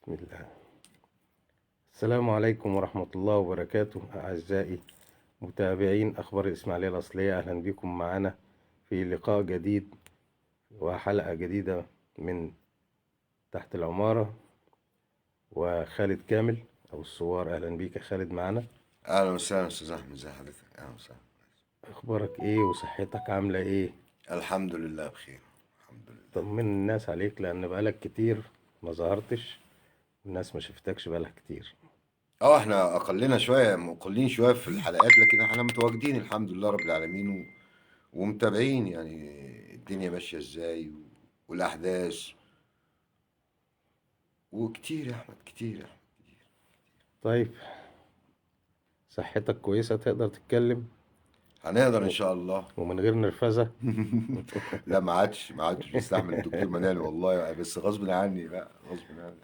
بسم الله. السلام عليكم ورحمة الله وبركاته أعزائي متابعين أخبار الإسماعيلية الأصلية، أهلا بكم معنا في لقاء جديد وحلقة جديدة من تحت العمارة. وخالد كامل أو الثوار، أهلا بيك يا خالد معنا. اهلا وسهلا استاذ احمد، ازي حضرتك؟ اهلا وسهلا. أخبارك إيه وصحتك عاملة إيه؟ الحمد لله بخير، الحمد لله. طمن الناس عليك لأن بقالك كتير ما ظهرتش، الناس ما شفتكش بقالها كتير. احنا اقلنا شويه، مقلين شويه في الحلقات، لكن احنا متواجدين الحمد لله رب العالمين ومتابعين يعني الدنيا ماشيه ازاي والاحداث. وكتير يا احمد، كتير يا احمد. طيب، صحتك كويسة تقدر تتكلم هنقدر ان و- شاء الله. ومن غير نرفزة؟ لا، ما عادش بيستحمل الدكتور منال والله، بس غصب عني بقى، غصب عني.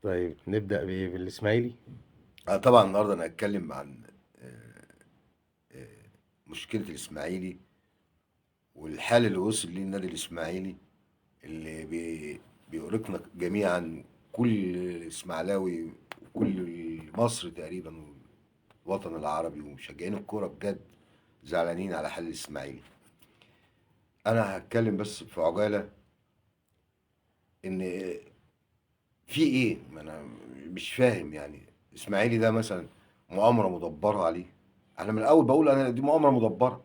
طيب نبدأ بإيه، بالإسماعيلي؟ طبعا النهارده انا هتكلم عن مشكله الاسماعيلي والحال اللي وصل ليه النادي الاسماعيلي، اللي بيؤرقنا جميعا، كل اسماعيلاوي وكل مصر تقريبا والوطن العربي ومشجعين الكوره بجد زعلانين على حل الاسماعيلي. انا هتكلم بس في عجاله ان في ايه، ما انا مش فاهم يعني. الاسماعيلي ده مثلا مؤامره مدبره عليه. انا من الاول بقول انا دي مؤامره مدبره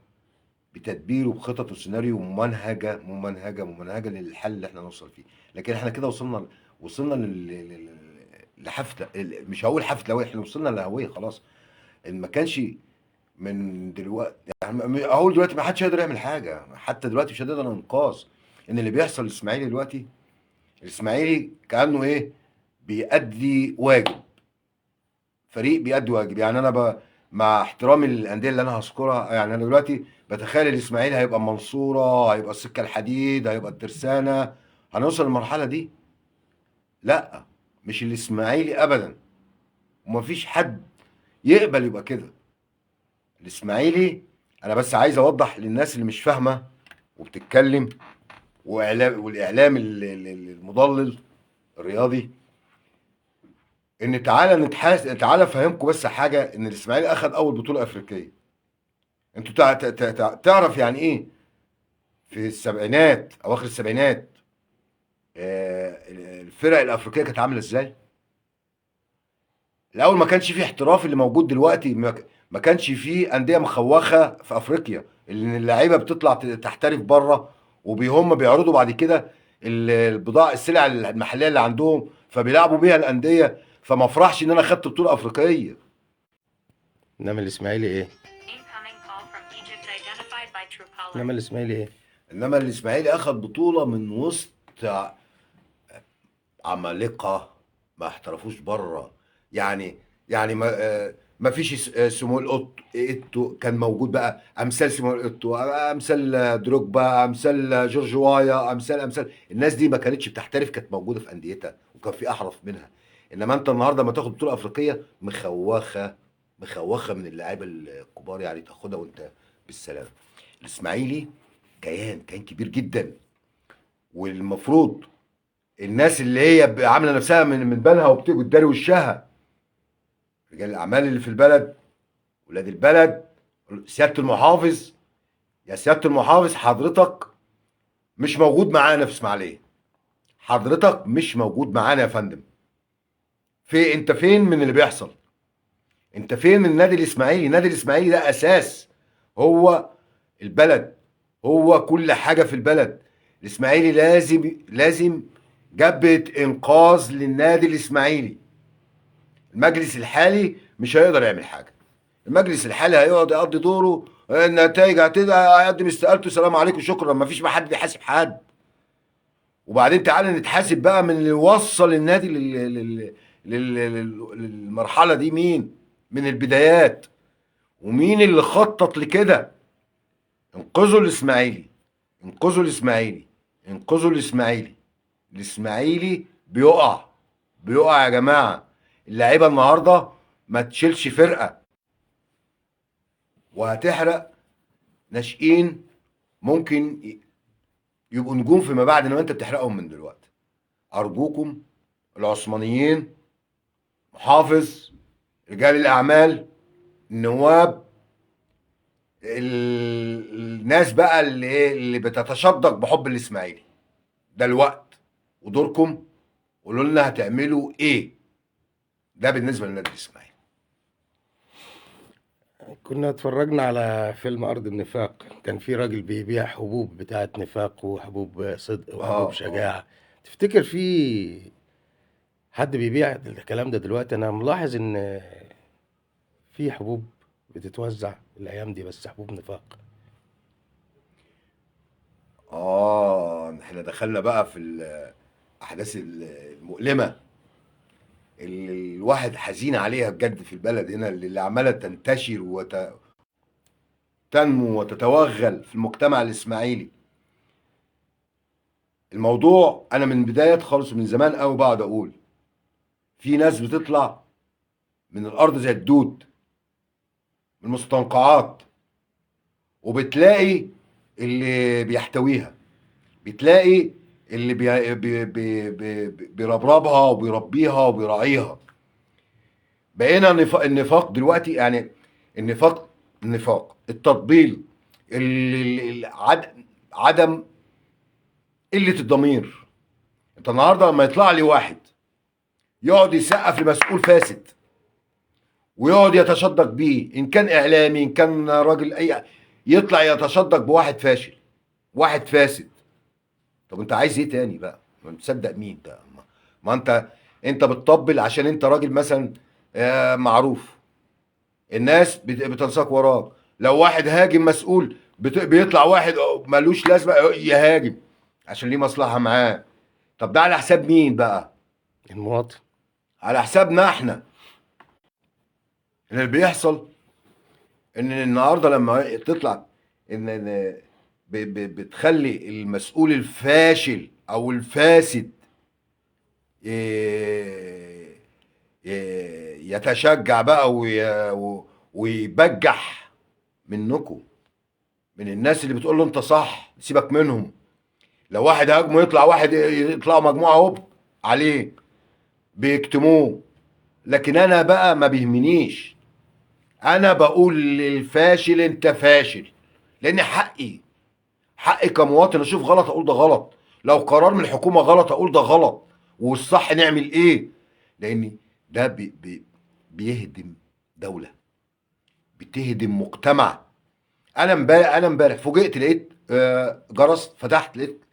بتدبير وبخطط وسيناريو ممنهجه للحل اللي احنا نوصل فيه. لكن احنا كده وصلنا لحفله، مش هقول حفله هويه، احنا وصلنا لهويه خلاص. ان ما كانش من دلوقتي، يعني اقول دلوقتي ما حدش يقدر يعمل حاجه، حتى دلوقتي مش هنقدر انقاذ ان اللي بيحصل للاسماعيلي دلوقتي. الاسماعيلي كانه ايه؟ بيأدي واجب، فريق بيأدي واجب. يعني انا مع احترامي للانديه اللي انا هذكرها، يعني انا دلوقتي بتخيل الاسماعيلي هيبقى المنصوره، هيبقى السكه الحديد، هيبقى الترسانه. هنوصل للمرحله دي؟ لا، مش الاسماعيلي ابدا، ومفيش حد يقبل يبقى كده. الاسماعيلي، انا بس عايز اوضح للناس اللي مش فاهمه وبتتكلم، والاعلام المضلل الرياضي، ان تعالى افهمكم بس حاجه. ان الاسماعيلي اخذ اول بطوله افريقيه. انتوا تعرف يعني ايه في السبعينات، اواخر السبعينات، الفرق الافريقيه كانت عامله ازاي؟ الاول ما كانش فيه احتراف اللي موجود دلوقتي، ما كانش فيه انديه مخوخه في افريقيا، اللي اللعيبه بتطلع تحترف بره، وهم بيعرضوا بعد كده البضاعه، السلع المحليه اللي عندهم، فبيلعبوا بيها الانديه. فما افرحش ان انا خدت بطوله افريقيه. إنما الإسماعيلي إيه؟ إنما الإسماعيلي إيه؟ انما الاسماعيلي اخذ بطوله من وسط عمالقه ما احترفوش بره. يعني ما فيش سمويل ايتو كان موجود بقى، امثال سمويل ايتو، امثال دروجبا، امثال جورج وايا، امثال الناس دي ما كانتش بتحترف، كانت موجوده في انديتها وكان في احرف منها. انما انت النهارده ما تاخد بطوله افريقيه مخوخه من اللاعيبه الكبار، يعني تاخدها وانت بالسلامه. الاسماعيلي كيان كبير جدا، والمفروض الناس اللي هي عامله نفسها من بالها وبتداري وشها، رجال الاعمال اللي في البلد، ولاد البلد، سياده المحافظ. يا سياده المحافظ، حضرتك مش موجود معانا في اسماعيليه. حضرتك مش موجود معانا يا فندم. انت فين من اللي بيحصل؟ انت فين من النادي الاسماعيلي؟ النادي الاسماعيلي ده اساس، هو البلد، هو كل حاجه في البلد. الاسماعيلي لازم جبهه انقاذ للنادي الاسماعيلي. المجلس الحالي مش هيقدر يعمل حاجه. المجلس الحالي هيقعد يقضي دوره، النتائج هيقدم استقالته، سلام عليكم شكرا، ما فيش حد بيحاسب حد. وبعدين تعالى نتحاسب بقى من اللي وصل النادي للمرحله دي. مين من البدايات؟ ومين اللي خطط لكده؟ انقذوا الاسماعيلي، انقذوا الاسماعيلي، انقذوا الاسماعيلي. الاسماعيلي بيقع يا جماعه. اللعيبه النهارده ما تشيلش فرقه، وهتحرق ناشئين ممكن يبقوا نجوم فيما بعد، انما انت بتحرقهم من دلوقتي. ارجوكم، العثمانيين، محافظ، رجال الاعمال، النواب، الناس بقى اللي ايه اللي بتتشدق بحب الاسماعيلي. ده الوقت ودوركم، قولوا لنا هتعملوا ايه. ده بالنسبه للنادي الاسماعيلي. كنا اتفرجنا على فيلم أرض النفاق، كان في راجل بيبيع حبوب بتاعة نفاق وحبوب صدق وحبوب اه. شجاعة. تفتكر في حد بيبيع الكلام ده دلوقتي؟ أنا ملاحظ إن في حبوب بتتوزع الأيام دي، بس حبوب نفاق. احنا دخلنا بقى في الاحداث المؤلمه اللي الواحد حزين عليها بجد في البلد هنا، اللي عماله تنتشر وتنمو وتتوغل في المجتمع الاسماعيلي. الموضوع انا من بدايه خالص من زمان قوي بقعد اقول في ناس بتطلع من الارض زي الدود، من المستنقعات، وبتلاقي اللي بيحتويها، بتلاقي اللي بيربربها وبيربيها وبيراعيها. بقينا النفاق دلوقتي يعني النفاق التطبيل، عدم قلة الضمير. انت النهارده لما يطلع لي واحد يقعد يسقف لمسؤول فاسد ويقعد يتشدق بيه، ان كان اعلامي ان كان راجل اي، يطلع يتشدق بواحد فاشل، واحد فاسد. طب انت عايز ايه تاني بقى؟ ما تصدق مين ده؟ ما انت بتطبل عشان انت راجل مثلا معروف، الناس بتنساق وراك. لو واحد هاجم مسؤول بيطلع واحد ملوش لازمه يهاجم عشان ليه مصلحه معاه. طب ده على حساب مين بقى؟ المواطن. على حسابنا احنا. اللي بيحصل ان النهارده لما تطلع ان بتخلي المسؤول الفاشل او الفاسد يتشجع بقى ويبجح منكم، من الناس اللي بتقول له انت صح، سيبك منهم. لو واحد هاجمه يطلع واحد، يطلعوا مجموعه هوب عليه بيكتموه. لكن انا بقى ما بيهمنيش، انا بقول للفاشل انت فاشل، لان حقي كمواطن اشوف غلط اقول ده غلط، لو قرار من الحكومه غلط اقول ده غلط، والصح نعمل ايه. لان ده بيهدم دوله، بتهدم مجتمع. انا امبارح فوجئت، لقيت جرس، فتحت لقيت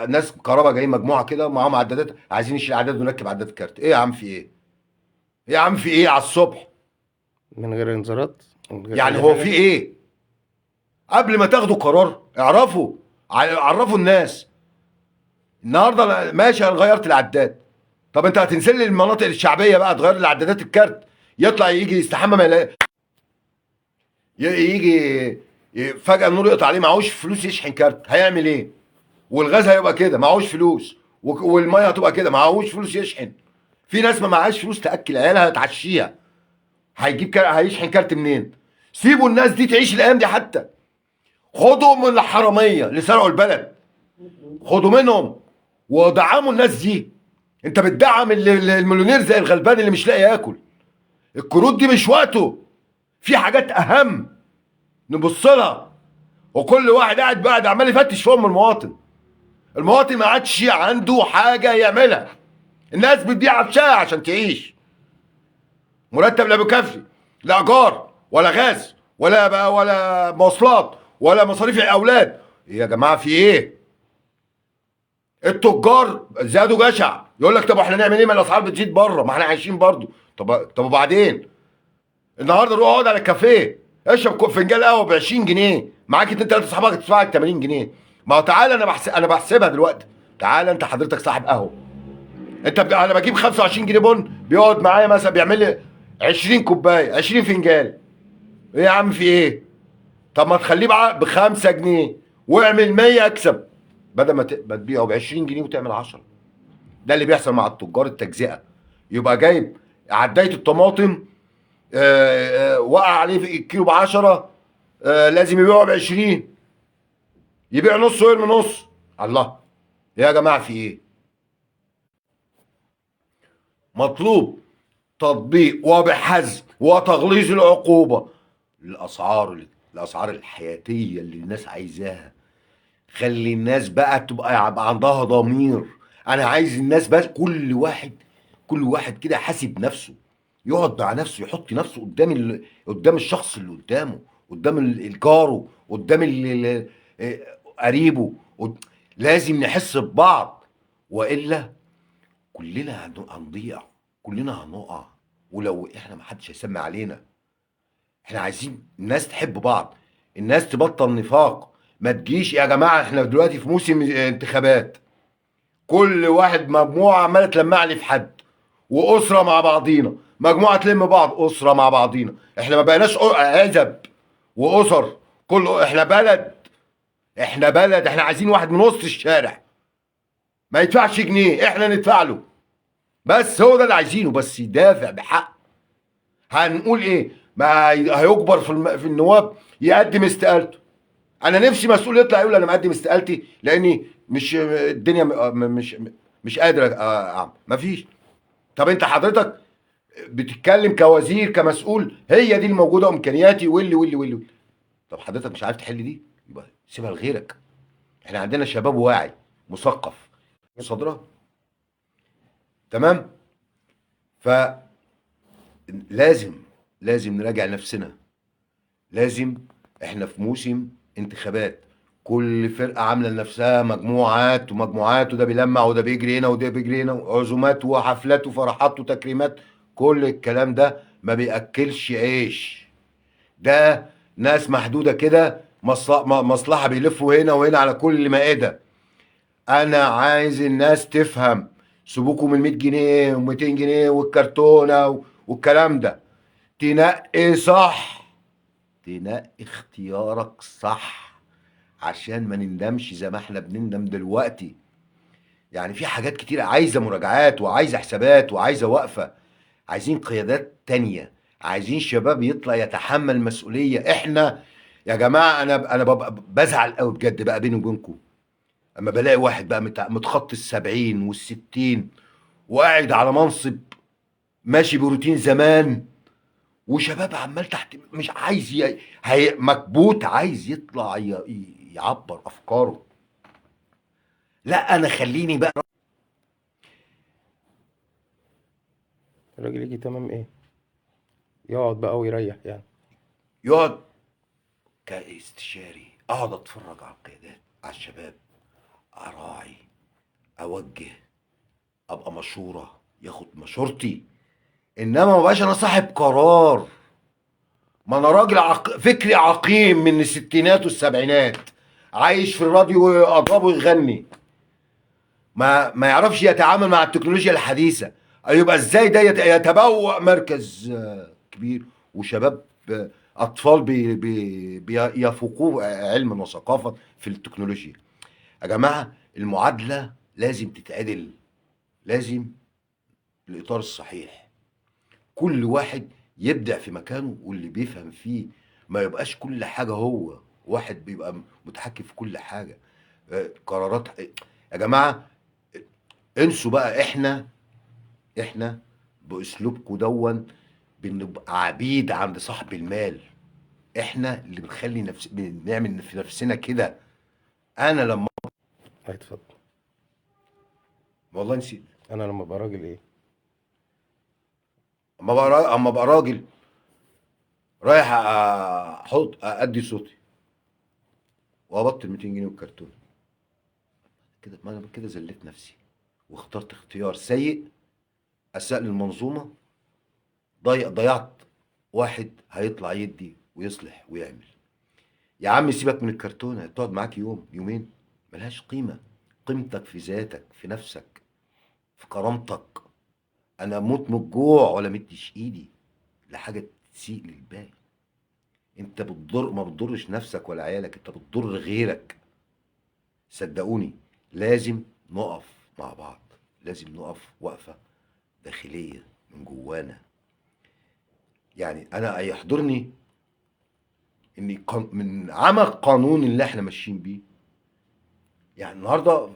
ناس كهرباء جايين مجموعه كده معاهم عدادات، عايزين نشيل عداد ونركب عداد كارت. ايه يا عم في ايه؟ ايه يا عم في ايه على الصبح؟ من غير انذارات، من غير يعني أي هو في حاجة. ايه؟ قبل ما تاخدوا قرار اعرفوا، عرفوا الناس. النهارده ماشي انا غيرت العداد، طب انت هتنزل لي المناطق الشعبيه بقى تغير لي العدادات الكارت؟ يطلع يجي يستحمى ما يلاقي، يجي فجاه النور يقطع عليه، معهوش فلوس يشحن كارت، هيعمل ايه؟ والغاز هيبقى كده معهوش فلوس، والميه هتبقى كده معهوش فلوس يشحن. في ناس ما معهاش فلوس تاكل عيالها تعشيها، هيجيب هيشحن كارت منين؟ سيبوا الناس دي تعيش الايام دي. حتى خدوا من الحراميه اللي سرقوا البلد، خدوا منهم ودعموا الناس دي. انت بتدعم المليونير زي الغلبان اللي مش لاقي ياكل. الكروت دي مش وقته، في حاجات اهم نبص لها. وكل واحد قاعد عمال يفتش في ام المواطن. المواطن ما عادش عنده حاجه يعملها، الناس بتبيع عفشها عشان تعيش، مرتب لا بيكفي، لا ايجار ولا غاز ولا مواصلات ولا مصاريف الاولاد. يا جماعه في ايه؟ التجار زادوا جشع، يقول لك طب احنا نعمل ايه؟ ما الاسعار بتزيد بره، ما احنا عايشين برضو. طب وبعدين؟ النهارده روح اقعد على الكافيه اشرب فنجان قهوه ب 20 جنيه، معاك اتنين تلاته صحابك تدفع لك 80 جنيه. ما هو تعالى انا بحسبها دلوقتي. تعالى انت حضرتك صاحب قهوه، انا بجيب 25 جنيه بن، بيقعد معايا مثلا بيعمل لي 20 كوبايه 20 فنجان. ايه يا عم في ايه؟ طب ما تخليه ب 5 جنيه واعمل 100 اكسب، بدل ما تبيعه ب 20 جنيه وتعمل 10. ده اللي بيحصل مع التجار التجزئه. يبقى جايب عدايه الطماطم وقع عليه في الكيلو ب 10، لازم يبيعه ب 20، يبيع نص ويرمي نص. الله، يا جماعه في ايه؟ مطلوب تطبيق وبحزم وتغليظ العقوبة الأسعار الحياتية اللي الناس عايزاها. خلي الناس بقى يبقى عندها ضمير. أنا عايز الناس بس كل واحد كده حاسب نفسه، يقعد مع نفسه، يحط نفسه قدام الشخص اللي قدامه، قدام جاره، قدام قريبه. لازم نحس ببعض، وإلا كلنا هنضيع، كلنا هنقع. ولو احنا محدش هيسمع علينا. احنا عايزين الناس تحب بعض، الناس تبطل نفاق. ما تجيش يا جماعة، احنا دلوقتي في موسم انتخابات، كل واحد مجموعة عمالة تلمع لي في حد، وأسرة مع بعضينا، مجموعة تلم بعض، أسرة مع بعضينا. احنا ما بقيناش عزب وأسر، كله احنا بلد. احنا عايزين واحد من وسط الشارع ما يدفعش جنيه، احنا ندفع له. بس هو ده اللي عايزينه، بس يدافع بحق. هنقول ايه؟ ما هيجبر في النواب يقدم استقالته. انا نفسي مسؤول يطلع يقول انا مقدم استقالتي لاني مش الدنيا مش قادر اعمل. مفيش. طب انت حضرتك بتتكلم كوزير كمسؤول، هي دي الموجوده امكانياتي واللي. طب حضرتك مش عارف تحل دي، يبقى سيبها لغيرك. احنا عندنا شباب واعي مثقف صدره. تمام. فلازم نراجع نفسنا. لازم. احنا في موسم انتخابات، كل فرقة عاملة لنفسها مجموعات ومجموعات، وده بيلمع وده بيجري هنا وده بيجري هنا، وعزومات وحفلات وفرحات وتكريمات. كل الكلام ده ما بيأكلش عيش. ده ناس محدودة كده، مصلحة بيلفوا هنا وهنا على كل مائدة. انا عايز الناس تفهم. سيبوكوا من 100 جنيه و200 جنيه والكرتونة والكلام ده. تنقي صح، تنقي اختيارك صح، عشان ما نندمش زي ما احنا بنندم دلوقتي. يعني في حاجات كتير عايزة مراجعات وعايزة حسابات وعايزة وقفة. عايزين قيادات تانية، عايزين شباب يطلع يتحمل مسؤولية. احنا يا جماعة، انا ببقى بزعل قوي بجد بقى بيني وبينكم، اما بلاقي واحد بقى متخطي ال70 وال60، وقاعد على منصب ماشي بروتين زمان، وشباب عمال تحت مش عايز مكبوت، عايز يطلع يعبر افكاره. لا انا خليني بقى. الراجل يجي تمام ايه، يقعد بقى ويريح يعني. يقعد كاستشاري، اقعد اتفرج على القيادات، على الشباب، اراعي، اوجه، ابقى مشوره، ياخد مشورتي. انما ما بقاش انا صاحب قرار. ما انا راجل فكري عقيم من الستينات والسبعينات، عايش في الراديو اضربه يغني، ما يعرفش يتعامل مع التكنولوجيا الحديثة. يبقى ازاي ده يتبوأ مركز كبير، وشباب اطفال بيفوقوه علما وثقافة في التكنولوجيا. يا جماعة المعادلة لازم تتعدل، لازم الاطار الصحيح. كل واحد يبدع في مكانه واللي بيفهم فيه، ما يبقاش كل حاجة هو واحد بيبقى متحكم في كل حاجة. قرارات يا جماعة، انسوا بقى. احنا باسلوبكم بنبقى عبيد عند صاحب المال. احنا اللي بنعمل في نفسنا كده. انا لما هيتفضل. والله نسيت. انا لما ابقى راجل ايه؟ اما بقى راجل رايح احط ادي صوتي وابطل 200 جنيه والكرتون كده. ما انا كده ذليت نفسي واخترت اختيار سيء، اساء للمنظومه. ضيعت واحد هيطلع يدي ويصلح ويعمل. يا عم سيبك من الكرتونة، تقعد معاك يوم يومين ملهاش قيمة. قيمتك في ذاتك، في نفسك، في كرامتك. انا اموت من الجوع ولا مديش ايدي لحاجة تسيء للباقي. انت ما بتضرش نفسك ولا عيالك، انت بتضر غيرك. صدقوني لازم نقف مع بعض، لازم نقف وقفة داخلية من جوانا. يعني انا يحضرني ان من عمل قانون اللي احنا ماشيين بيه. يعني النهارده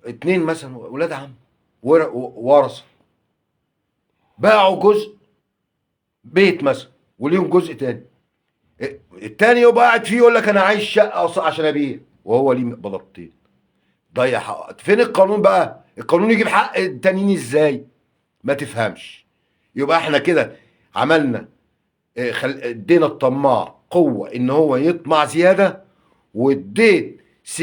اتنين مثلا ولاد عم ورثه، باعوا جزء بيت مثلا وليهم جزء تاني، التاني يبقى قاعد فيه يقول لك انا عايز شقه عشان ابيع، وهو ليه بلاطتين. ضيع حق. فين القانون بقى؟ القانون يجيب حق التانيين ازاي؟ ما تفهمش. يبقى احنا كده عملنا ادينا الطماع قوه ان هو يطمع زياده، واديت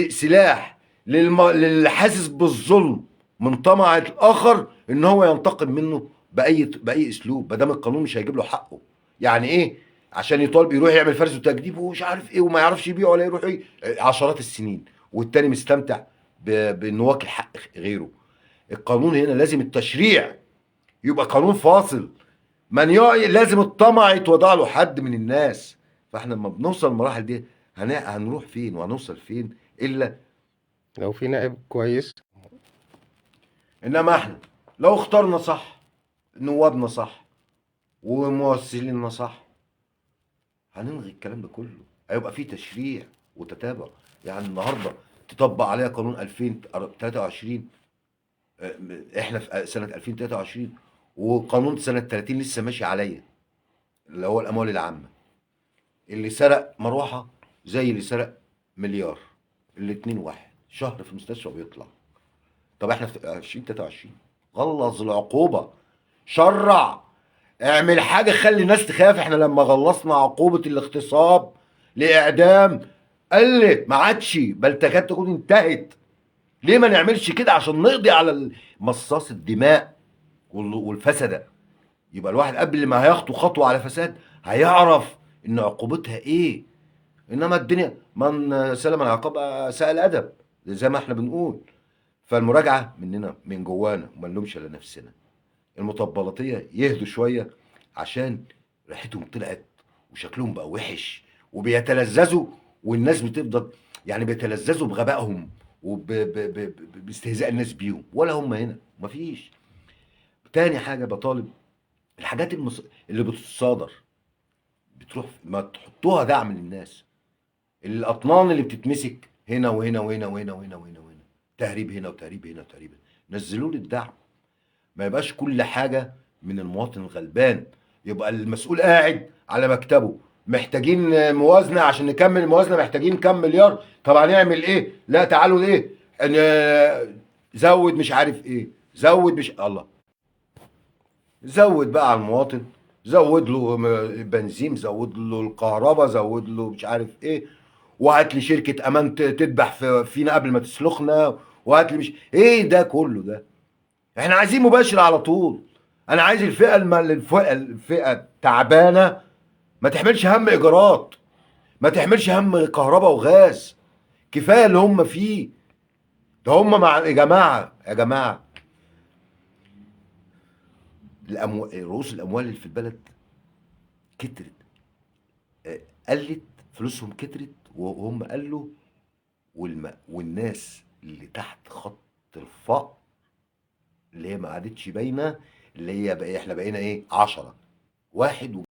سلاح للي حاسس بالظلم من طمع الاخر ان هو ينتقم منه باي اسلوب، ما دام القانون مش هيجيب له حقه. يعني ايه؟ عشان يطالب يروح يعمل فرز وتجديد ومش عارف ايه وما يعرفش يبيع ولا يروح ايه عشرات السنين، والتاني مستمتع بانه واكل حق غيره. القانون هنا لازم التشريع يبقى قانون فاصل. لازم الطمع يتوضع له حد من الناس. فاحنا لما بنوصل المراحل دي هنروح فين وهنوصل فين؟ الا لو في نائب كويس. انما احنا لو اخترنا صح، نوابنا صح، وممثليننا صح، هنلغي الكلام ده كله. هيبقى في تشريع وتتابع. يعني النهارده تطبق عليها قانون 2023، احنا في سنه 2023، وقانون سنه 30 لسه ماشي عليا، اللي هو الاموال العامه. اللي سرق مروحه زي اللي سرق مليار، الاتنين واحد، شهر في المستشفى وبيطلع. طب احنا في 2023 غلظ العقوبه، شرع، اعمل حاجه خلي الناس تخاف. احنا لما غلظنا عقوبه الاغتصاب لاعدام قلت، ما عادش، بل تكاد تكون انتهت. ليه ما نعملش كده عشان نقضي على مصاص الدماء والفسده؟ يبقى الواحد قبل ما هيخطو خطوه على فساد هيعرف ان عقوبتها ايه. انما الدنيا من سلم العقاب ساء الادب، زي ما احنا بنقول. فالمراجعه مننا من جوانا وما نلومش الا نفسنا. المطبلاتيه يهدوا شويه عشان ريحتهم طلعت وشكلهم بقى وحش وبيتلذذوا، والناس بتفضل يعني بيتلذذوا بغبائهم وباستهزاء الناس بيهم، ولا هم هنا مفيش. تاني حاجه بطالب الحاجات اللي بتتصادر بتروح ما تحطوها دعم للناس. الاطنان اللي بتتمسك هنا وهنا وهنا وهنا وهنا وهنا وهنا، تهريب هنا وتهريب هنا وتهريب هنا، نزلوا لي الدعم. ما يبقاش كل حاجه من المواطن الغلبان. يبقى المسؤول قاعد على مكتبه، محتاجين موازنه عشان نكمل الموازنه، محتاجين كام مليار، طب هنعمل ايه؟ لا تعالوا ايه زود مش عارف ايه، زود مش الله، زود بقى على المواطن، زود له بنزين، زود له الكهرباء، زود له مش عارف ايه، وهات لي شركه امان تذبح فينا قبل ما تسلخنا، وهات لي مش ايه ده كله ده. احنا عايزين مباشر على طول. انا عايز الفئه الفئه التعبانه ما تحملش هم ايجارات، ما تحملش هم كهرباء وغاز. كفايه اللي هم فيه ده. هم مع يا جماعه يا جماعه، رؤوس الاموال اللي في البلد كترت، قلت، فلوسهم كترت وهم قالوا، والناس اللي تحت خط الفقر اللي هي ما عادتش باينه، اللي هي بقى احنا بقينا ايه 10 واحد